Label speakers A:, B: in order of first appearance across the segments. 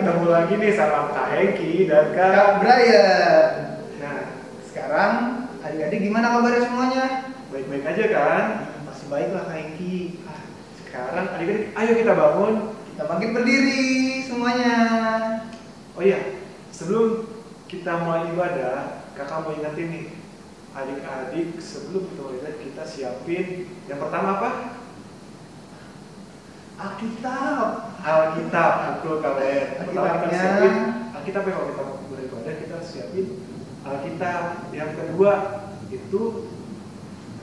A: ketemu lagi nih sama Kak Hengki dan
B: Kak Brian.
A: Nah,
B: Sekarang adik-adik gimana kabarnya semuanya?
A: baik-baik aja kan?
B: Masih baik lah Kak Hengki.
A: Sekarang adik-adik, ayo kita bangun.
B: Kita bangkit berdiri semuanya.
A: Oh iya, sebelum kita mulai ibadah, kakak mau ingetin nih, adik-adik sebelum kita mulai ibadah, kita siapin yang pertama apa?
B: Alkitab.
A: Alkitab, betul Kak Brian. Pertama kita
B: Alkitabnya.
A: siapin Alkitab ya, kalau kita mau beribadah kita harus siapin Alkitab. Yang kedua itu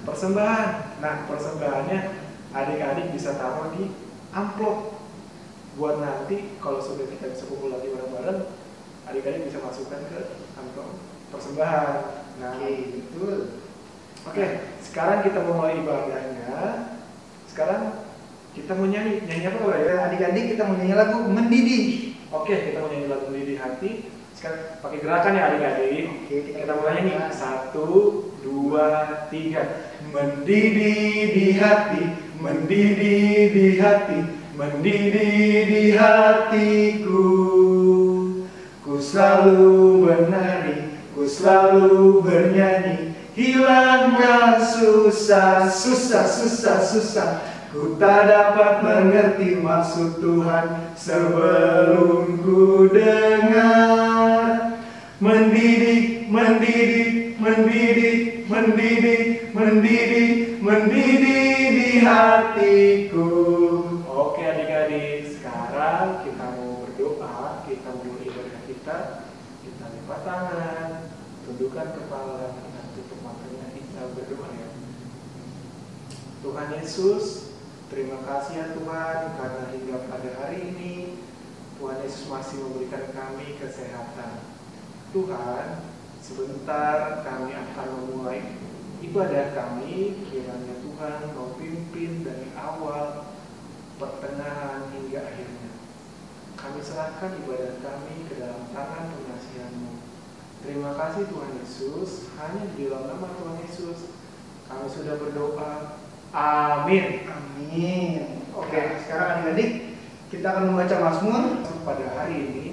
A: persembahan. Nah, persembahannya adik-adik bisa taruh di amplop buat nanti kalau sudah kita bisa kumpul lagi bareng-bareng, adik-adik bisa masukkan ke amplop persembahan. Nah,
B: Betul.
A: Oke, sekarang kita mau mulai ibadahnya. Sekarang kita mau nyanyi apa Kak Brian?
B: Adik-adik kita mau nyanyi lagu Mendidih.
A: Oke, kita mau nyanyi lagu Mendidih Hati. Sekarang pakai gerakan ya adik-adik.
B: Oke,
A: Kita mulai nyanyi. 1, 2, 3. Mendidih di hati, mendidih di hati, mendidih di hatiku. Ku selalu menari, ku selalu bernyanyi, hilangkan susah. Ku tak dapat mengerti maksud Tuhan sebelum ku dengar. Mendidih, mendidih, mendidih, mendidih, mendidih, mendidih di hatiku. Oke adik-adik, sekarang kita mau berdoa, kita mau ibadah kita lipat tangan, tundukkan kepala, kita tutup matanya, kita berdoa ya. Tuhan Yesus, terima kasih ya Tuhan karena hingga pada hari ini Tuhan Yesus masih memberikan kami kesehatan. Tuhan, sebentar kami akan memulai ibadah kami, kiranya Tuhan mau pimpin dari awal, pertengahan hingga akhirnya. Kami serahkan ibadah kami ke dalam tangan pengasihan-Mu. Terima kasih Tuhan Yesus, hanya di dalam nama Tuhan Yesus kami sudah berdoa. Amin.
B: Amin. Oke, sekarang adik-adik kita akan membaca Mazmur.
A: Pada hari ini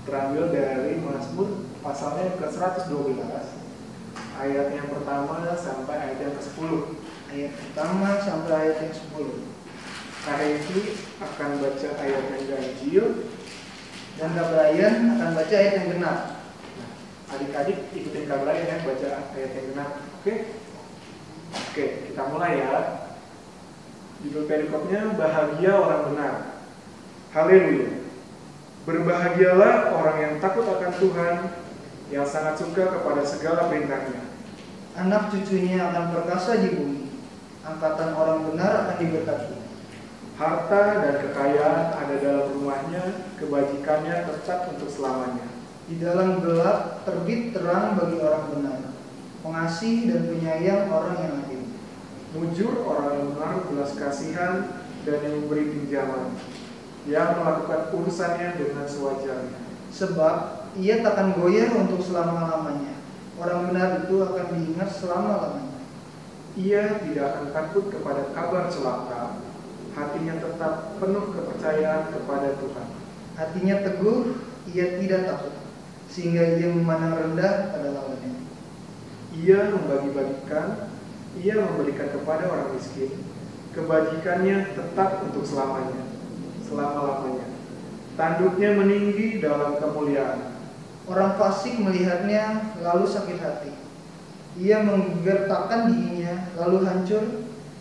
A: terambil dari Mazmur pasalnya ke-112, ayat yang pertama sampai ayat yang ke-10.
B: Ayat pertama sampai ayat yang 10.
A: Kak Hengki akan baca ayat yang ganjil
B: Dan Kak Brian akan baca ayat yang genap.
A: Nah, adik-adik ikutin Kak Brian ya, baca ayat yang genap. Oke? Oke, kita mulai ya. Judul perikopnya bahagia orang benar. Haleluya. Berbahagialah orang yang takut akan Tuhan, yang sangat suka kepada segala perintahnya.
B: Anak cucunya akan perkasa di bumi. Angkatan orang benar akan diberkati.
A: Harta dan kekayaan ada dalam rumahnya, kebajikannya tetap untuk selamanya.
B: Di dalam gelap terbit terang bagi orang benar. Pengasih dan penyayang orang yang adil.
A: Mujur orang yang menaruh belas kasihan dan yang memberi pinjaman, yang melakukan urusannya dengan sewajarnya.
B: Sebab ia takkan goyah untuk selama-lamanya. Orang benar itu akan diingat selama-lamanya.
A: Ia tidak akan takut kepada kabar celaka, hatinya tetap penuh kepercayaan kepada Tuhan.
B: Hatinya teguh, ia tidak takut, sehingga ia memandang rendah pada lawannya.
A: Ia membagi-bagikan, ia memberikan kepada orang miskin, kebajikannya tetap untuk selamanya, selama-lamanya. Tanduknya meninggi dalam kemuliaan.
B: Orang fasik melihatnya lalu sakit hati. Ia menggertakkan giginya lalu hancur.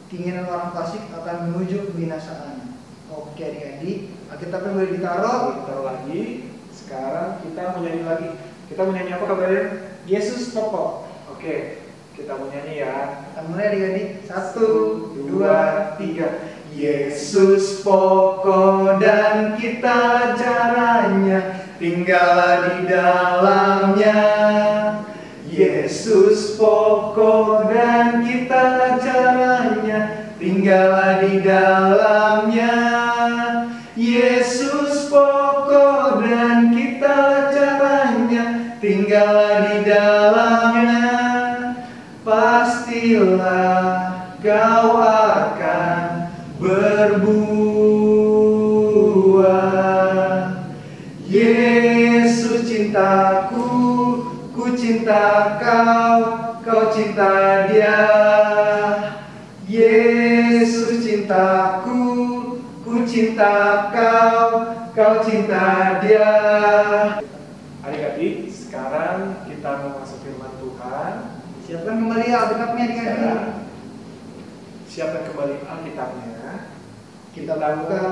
B: Keinginan orang fasik akan menuju kebinasaan. Oke adik-adik, Alkitabnya boleh ditaruh.
A: Ditaruh lagi. Sekarang kita mau nyanyi lagi. Kita mau nyanyi apa Kak Brian?
B: Yesus pokok.
A: Oke, kita mau nyanyi ya.
B: Kita mulai adik-adik.
A: 1, 2, 3. Yesus pokok dan kita caranya, tinggal di dalamnya. Yesus pokok dan kita caranya, tinggal di dalamnya. Yesus pokok dan kita caranya, tinggal di dalamnya. Pastilah kau akan berbuah.
B: cinta kau, kau cinta dia. Yesus cintaku, ku cinta kau, kau cinta dia.
A: Adik-adik, sekarang kita mau masuk firman Tuhan.
B: Siapkan kembali Alkitabnya adik-adik.
A: Siapkan kembali Alkitabnya.
B: Kita buka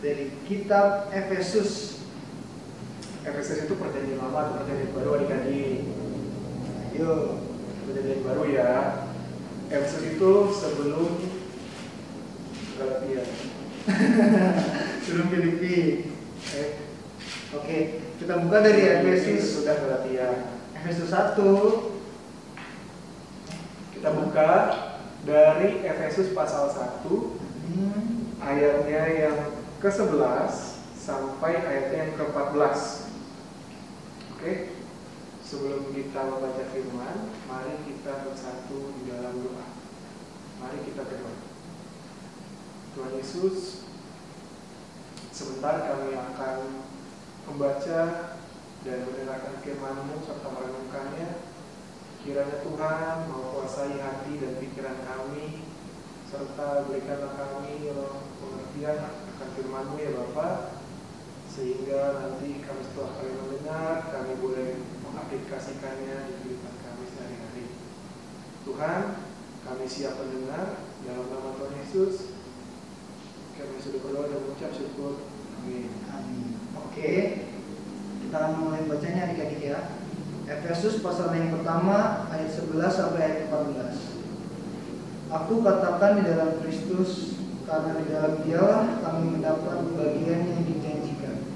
B: dari kitab Efesus.
A: Efesus itu perjanjian lama atau perjanjian baru adik-adik?
B: Ayo.
A: Perjanjian baru ya. Efesus itu sebelum Galatia.
B: Sebelum Filipi. Oke, kita buka dari Efesus.
A: Sudah Galatia.
B: Efesus 1.
A: Kita buka dari Efesus pasal 1 ayatnya yang ke-11 sampai ayatnya yang ke-14. Oke. Sebelum kita membaca firman, mari kita bersatu di dalam doa. Mari kita berdoa. Tuhan Yesus, sebentar kami akan membaca dan mendengarkan firman-Mu serta merenungkannya. Kiranya Tuhan menguasai hati dan pikiran kami, serta berikanlah kami pengertian akan firman-Mu ya Bapa, sehingga nanti kami setelah kami mendengar, kami boleh mengaplikasikannya di kehidupan kami sehari-hari. Tuhan, kami siap mendengar dalam nama Tuhan Yesus. Kami sudah berdoa dan mengucap syukur. Amin.
B: Amin. Oke, kita akan mulai bacanya adik-adik ya. Efesus pasal yang pertama ayat 11 sampai ayat 14. Aku katakan di dalam Kristus, karena di dalam Dialah kami mendapat bagian yang dijanjikan.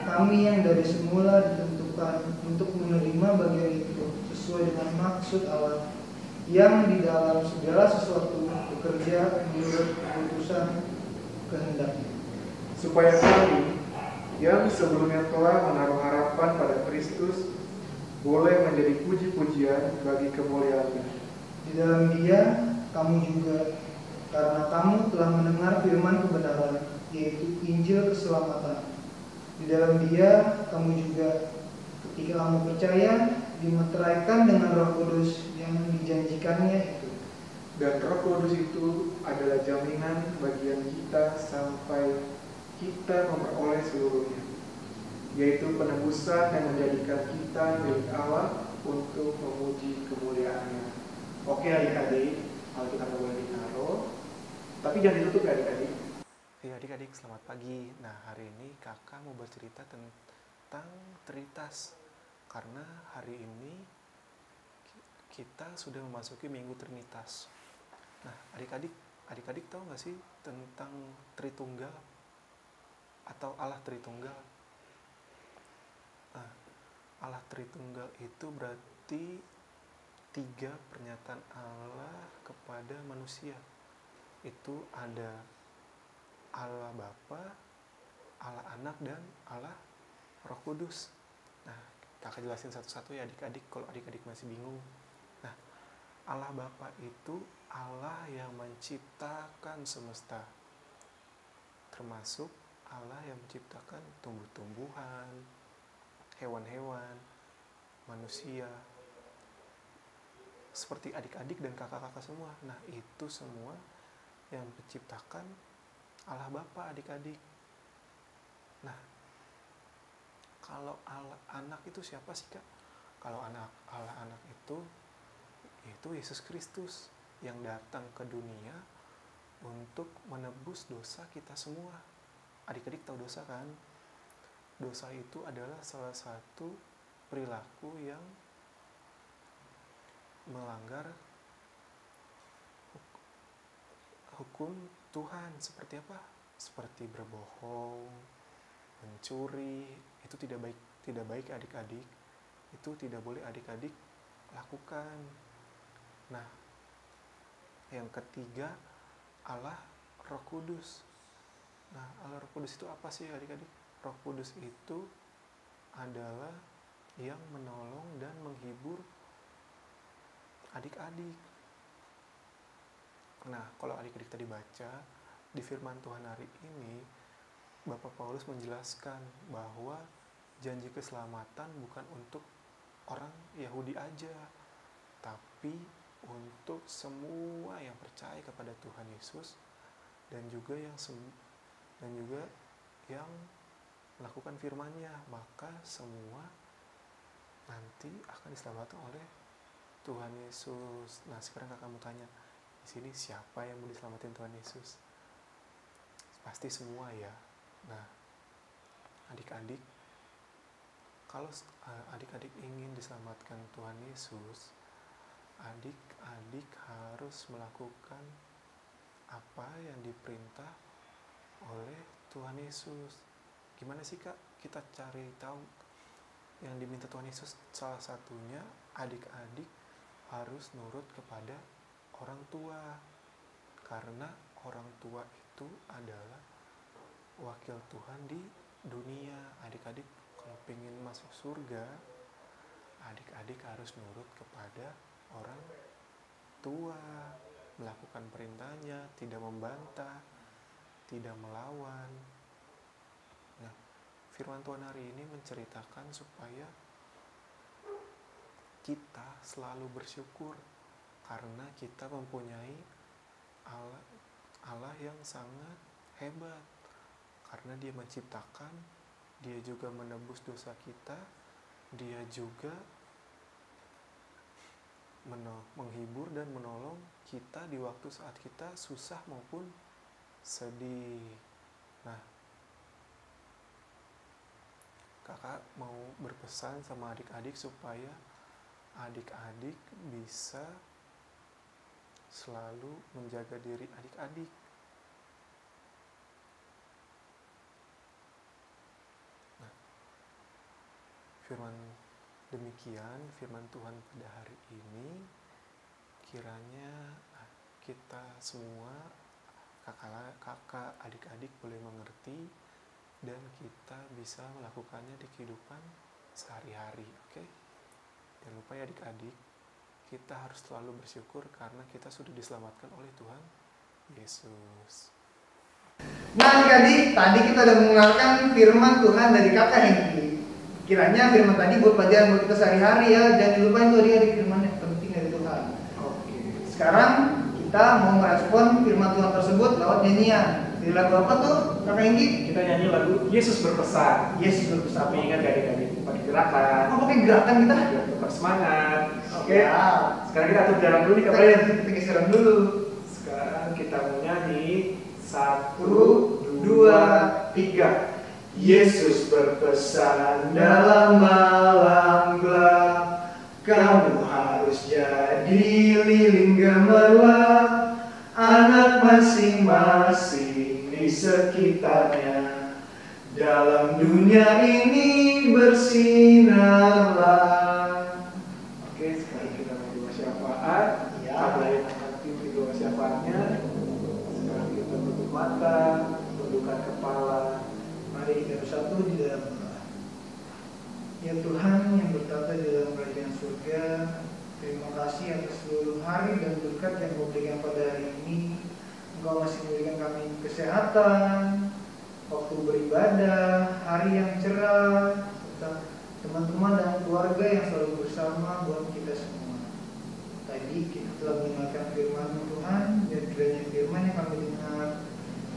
B: Kami yang dari semula ditentukan untuk menerima bagian itu sesuai dengan maksud Allah yang di dalam segala sesuatu bekerja menurut keputusan kehendaknya.
A: Supaya kami yang sebelumnya telah menaruh harapan pada Kristus boleh menjadi puji-pujian bagi kemuliaan-Nya.
B: Di dalam Dia kamu juga, karena kamu telah mendengar firman kebenaran, yaitu Injil keselamatan. Di dalam Dia kamu juga, ketika kamu percaya, dimeteraikan dengan Roh Kudus yang dijanjikannya itu.
A: Dan Roh Kudus itu adalah jaminan bagian kita sampai kita memperoleh seluruhnya, yaitu penebusan yang menjadikan kita milik Allah untuk memuji kemuliaan-Nya. Oke adik-adik, Alkitab boleh ditaruh, tapi jangan ditutup ya adik-adik.
C: Iya adik-adik, selamat pagi. Nah, hari ini kakak mau bercerita tentang Trinitas. Karena hari ini kita sudah memasuki Minggu Trinitas. Nah, adik-adik tahu nggak sih tentang Tritunggal atau Allah Tritunggal? Nah, Allah Tritunggal itu berarti 3 pernyataan Allah kepada manusia. Itu ada Allah Bapa, Allah Anak, dan Allah Roh Kudus. Nah, kakak jelasin satu-satu ya adik-adik kalau adik-adik masih bingung. Nah, Allah Bapa itu Allah yang menciptakan semesta, termasuk Allah yang menciptakan tumbuh-tumbuhan, hewan-hewan, manusia, seperti adik-adik dan kakak-kakak semua. Nah, itu semua yang menciptakan Allah Bapa adik-adik. Nah, kalau Allah Anak itu siapa sih Kak? Kalau Allah Anak itu Yesus Kristus yang datang ke dunia untuk menebus dosa kita semua. Adik-adik tahu dosa kan? Dosa itu adalah salah satu perilaku yang melanggar hukum Tuhan. Seperti apa? Seperti berbohong, mencuri, itu tidak baik adik-adik. Itu tidak boleh adik-adik lakukan. Nah, yang ketiga, Allah Roh Kudus. Nah, Allah Roh Kudus itu apa sih adik-adik? Roh Kudus itu adalah yang menolong dan menghibur adik-adik. Nah, kalau adik-adik tadi baca di firman Tuhan hari ini, Bapak Paulus menjelaskan bahwa janji keselamatan bukan untuk orang Yahudi aja, tapi untuk semua yang percaya kepada Tuhan Yesus dan juga yang melakukan firman-Nya, maka semua nanti akan diselamatkan oleh Tuhan Yesus. Nah, sekarang kakak mau tanya, di sini siapa yang mau diselamatin Tuhan Yesus? Pasti semua ya. Nah, adik-adik, kalau adik-adik ingin diselamatkan Tuhan Yesus, adik-adik harus melakukan apa yang diperintah oleh Tuhan Yesus. Gimana sih Kak kita cari tahu yang diminta Tuhan Yesus? Salah satunya adik-adik harus nurut kepada orang tua, karena orang tua itu adalah wakil Tuhan di dunia. Adik-adik kalau pengen masuk surga, adik-adik harus nurut kepada orang tua, melakukan perintahnya, tidak membantah, tidak melawan. Nah, firman Tuhan hari ini menceritakan supaya kita selalu bersyukur karena kita mempunyai Allah yang sangat hebat, karena Dia menciptakan, Dia juga menebus dosa kita, Dia juga menghibur dan menolong kita di waktu saat kita susah maupun sedih. Nah, kakak mau berpesan sama adik-adik supaya adik-adik bisa selalu menjaga diri adik-adik. Nah, demikian firman Tuhan pada hari ini. Kiranya kita semua, kakak, adik-adik boleh mengerti dan kita bisa melakukannya di kehidupan sehari-hari. Oke? Jangan lupa ya adik-adik, kita harus selalu bersyukur karena kita sudah diselamatkan oleh Tuhan Yesus.
B: Nah adik-adik, tadi kita sudah mendengarkan firman Tuhan dari kakak Hengki. Kiranya firman tadi buat pelajaran buat kita sehari-hari ya. Jangan lupa itu adik-adik, firman yang penting dari Tuhan. Oke. Sekarang kita mau merespon firman Tuhan tersebut lewat nyanyian. Di lagu apa tuh kakak Hengki?
A: Kita nyanyi lagu Yesus berpesan.
B: Yesus berpesan.
A: Tapi ingat adik-adik, pakai gerakan.
B: Oh, pakai gerakan kita?
A: Biar tetap semangat. Oke.
B: Ya.
A: Sekarang kita atur jalan dulu nih Kak Brian.
B: Kita geseran dulu.
A: Sekarang kita mau nyanyi 1, 2, 3. Yesus berpesan dalam malam gelap, kamu harus jadi lilin gemerlap, anak masing-masing di sekitarnya. Dalam dunia ini bersinarlah. Oke, sekarang kita mau doa syafaat. Kak Brian akan pimpin doa syafaatnya. Sekarang kita tutup mata, tundukkan kepala.
B: Mari kita bersatu di dalam doa. Ya Tuhan yang bertata di dalam kerajaan surga, terima kasih atas seluruh hari dan berkat yang Kau berikan pada hari ini. Engkau masih memberikan kami kesehatan, waktu beribadah, hari yang cerah, serta teman-teman dan keluarga yang selalu bersama buat kita semua. Tadi kita telah mendengarkan firman Tuhan, dan kiranya firman yang kami dengar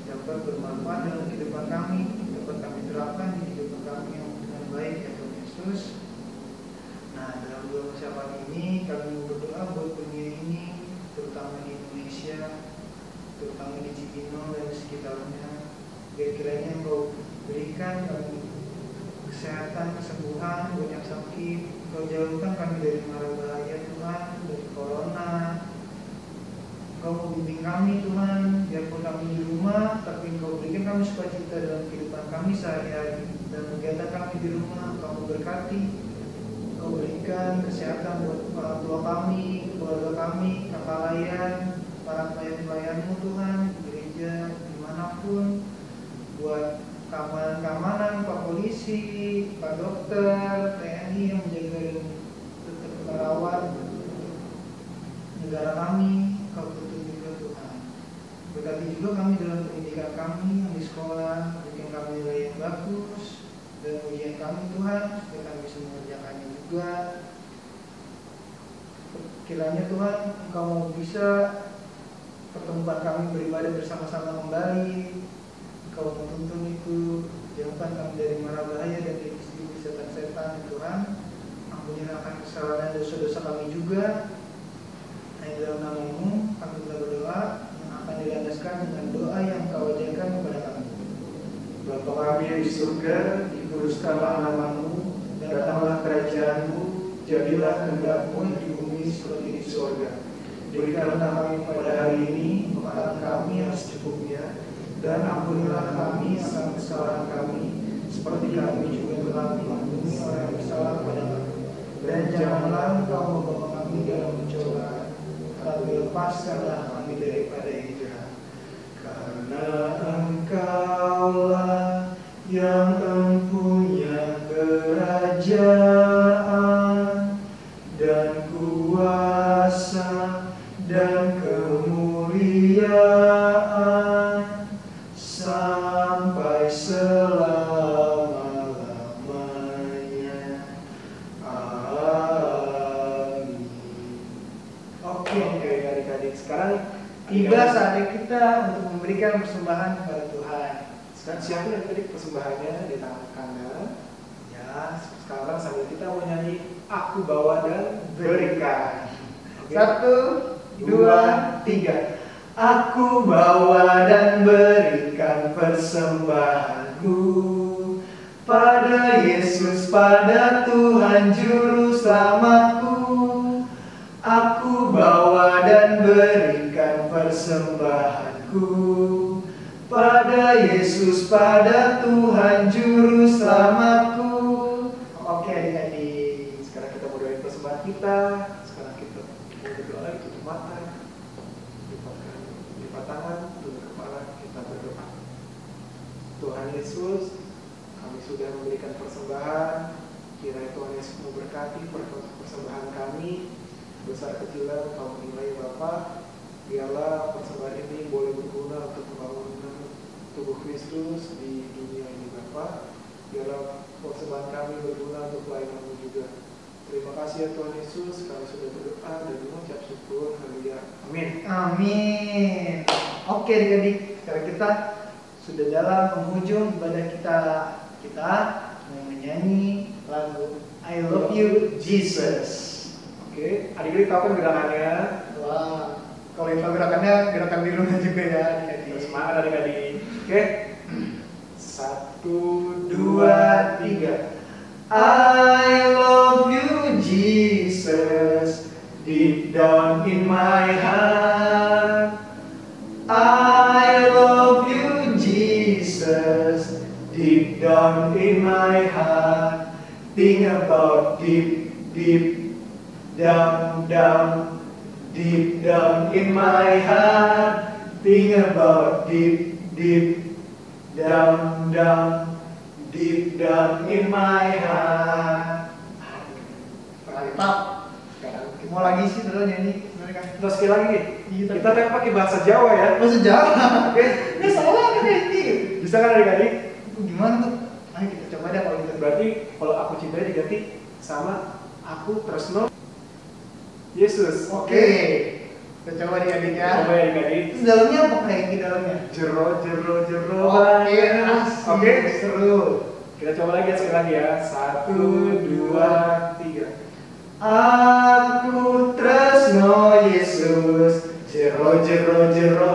B: dapat bermanfaat dalam kehidupan kami, dapat kami terapkan di kehidupan kami yang dengan baik ya Tuhan Yesus. Nah, dalam doa syafaat ini kami berdoa buat dunia ini, terutama di Indonesia, terutama di Cibinong dan sekitarnya. Biar kiranya Engkau berikan kami kesehatan, kesembuhan buat yang sakit. Engkau jauhkan kami dari mara bahaya Tuhan, dari corona. Engkau membimbing kami Tuhan, biarpun kami di rumah, tapi Engkau berikan kami sukacita dalam kehidupan kami sehari-hari. Dan kegiatan kami di rumah, Engkau berkati. Engkau berikan kesehatan buat orang tua kami, keluarga kami, kakak layan, para pelayan-pelayan-Mu Tuhan, di gereja, dimanapun. Buat keamanan-keamanan, Pak Polisi, Pak Dokter, TNI yang menjaga dan tetap merawat negara kami, Kau tuntun juga Tuhan. Berkati juga kami dalam pendidikan kami yang di sekolah, berikan kami nilai yang bagus, dan ujian kami Tuhan, supaya kami bisa mengerjakannya juga. Kiranya Tuhan Engkau mau bisa pertemuan kami beribadah bersama-sama kembali. Engkau menuntun itu, jauhkan kami dari mara bahaya dan dari setan-setan Tuhan. Ampunilah akan kesalahan dan dosa-dosa kami juga. Hanya dalam nama-Mu kami telah berdoa yang akan dilandaskan dengan doa yang Kau ajarkan kepada kami.
A: Bapa kami yang di surga, dikuduskanlah nama-Mu, datanglah kerajaan-Mu, jadilah kehendak-Mu di bumi seperti di surga. Berikanlah kami pada hari ini makanan kami yang secukupnya, dan ampunilah kami akan kesalahan kami, seperti kami juga telah mengampuni orang yang bersalah kepada kami. Dan janganlah Engkau membawa kami dalam pencobaan, tapi lepaskanlah kami daripada yang jahat. Karena Engkaulah yang empunya kerajaan dan kuasa dan kemuliaan sampai selama-lamanya. Amin. Oke adik-adik, sekarang
B: Tiba saatnya kita untuk memberikan persembahan kepada Tuhan.
A: sekarang siapin adik-adik persembahannya di tangan kanan. Ya, sekarang sambil kita mau nyanyi Aku Bawa dan Berikan. Oke.
B: 1, 2, 3.
A: Aku bawa dan berikan persembahanku pada Yesus, pada Tuhan Juru Selamatku. Aku bawa dan berikan persembahanku pada Yesus, pada Tuhan Juru Selamatku. Oke adik-adik, sekarang kita mau doain persembahan kita. Sekarang kita mau berdoa lagi, tutup mata, lipat tangan, tunduk kepala, kita berdoa. Tuhan Yesus, kami sudah memberikan persembahan. Kiranya Tuhan Yesus memberkati persembahan kami. Besar kecilnya Kau menilai Bapa. Biarlah persembahan ini boleh berguna untuk pembangunan tubuh Kristus di dunia ini Bapa. Biarlah persembahan kami berguna untuk pelayanan-Mu juga. Terima kasih ya Tuhan Yesus, kami sudah berdoa dan mengucap syukur. Haleluya. Amin.
B: Amin. Oke adik-adik, sekarang kita sudah dalam penghujung ibadah kita mau menyanyi lagu I Love You Jesus.
A: Oke, adik-adik tahu kan gerakannya?
B: Wah, kalau yang tahu gerakannya gerakan di rumah juga ya adik-adik.
A: Semangat adik-adik. Oke. 1, 2, 3. I love you Jesus, deep down in my heart. I love you Jesus, deep down in my heart. Think about deep down, deep down in my heart. Think about deep down, deep down in my heart.
B: Mantap.
A: Sekarang kita
B: Mau lagi sih terus nyanyi mereka.
A: terus sekali lagi nih.
B: Iya,
A: Kita tadi pakai bahasa Jawa ya.
B: Bahasa Jawa.
A: Oke.
B: Ini salah kan ini.
A: Bisa kan adik-adik?
B: Gimana tuh? Ayo kita coba deh kalau gitu.
A: Berarti kalau aku cintai diganti sama aku tresno Yesus.
B: Oke. Kita coba adik-adik ya.
A: Coba ya adik-adik.
B: Terus dalamnya apa kayak di dalamnya?
A: Jero
B: Oke,
A: banget.
B: oke, seru.
A: Kita coba lagi sekali lagi ya. 1, 2, 3. Aku tresno Yesus, jero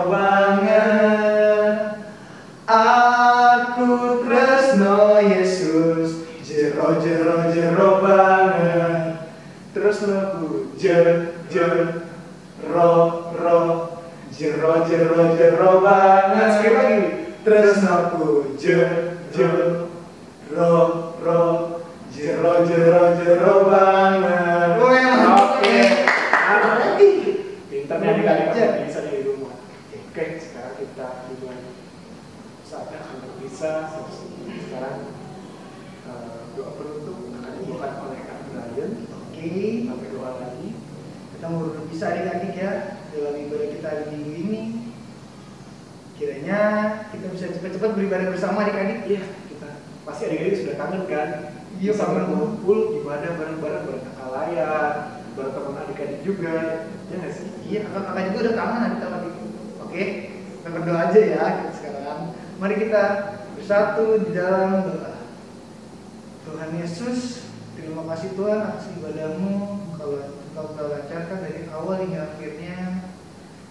A: banget. Aku tresno Yesus, jero banget. Tresnoku jero banget. Sekali lagi. Tresnoku jero banget. Oke. Pintarnya adik-adik bisa di rumah. Oke, sekarang kita mulai saatnya akan berpisah. Sekarang doa penutup akan dibawakan oleh Kak Brian.
B: Oke.
A: Sampai doa lagi.
B: Kita mau berpisah adik-adik ya dalam ibadah kita di minggu ini. Kiranya kita bisa cepat-cepat beribadah bersama adik-adik.
A: Iya, kita pasti adik-adik sudah kangen kan?
B: Iya,
A: Bisa
B: kangen.
A: berkumpul ibadah bareng-bareng, berkata layar, berteman adik-adik juga, ya nggak sih?
B: Iya, kakak-kakak juga udah kangen adik sama adik. Oke, kita berdoa aja ya kita sekarang. Mari kita bersatu di dalam doa. Tuhan Yesus, terima kasih Tuhan atas ibadahmu, kalau Engkau telah lancarkan dari awal hingga akhirnya.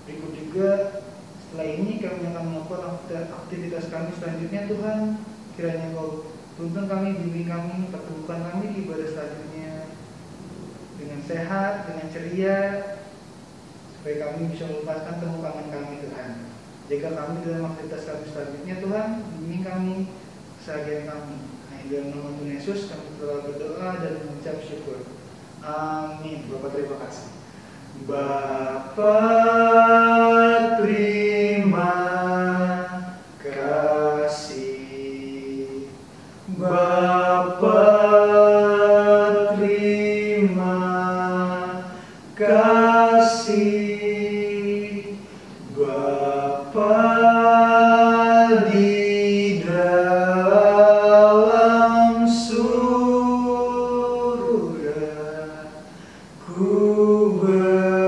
B: Berikut juga setelah ini kami akan melakukan aktivitas kami selanjutnya Tuhan. Kiranya Engkau tuntun kami, bimbing kami, pertemukan kami di ibadah selanjutnya dengan sehat, dengan ceria, supaya kami bisa melepaskan kemukangan kami Tuhan. Jaga kami dalam aktivitas kami selanjutnya Tuhan, bimbing kami, kesaksian kami. Nah, dalam nama Tuhan Yesus kami telah berdoa dan mengucap syukur. Amin.
A: Bapak terima kasih.
B: Bapa terima kasih. Bapa terima kasih. Bapa di dalam surga, ku berterima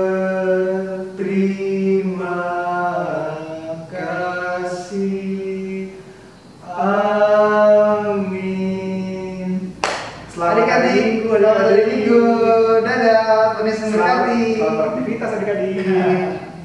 B: kasih. Amin. Adik-adik, selamat hari Minggu. Dadah, Tuhan Yesus memberkati.
A: Selamat aktivitas adik-adik.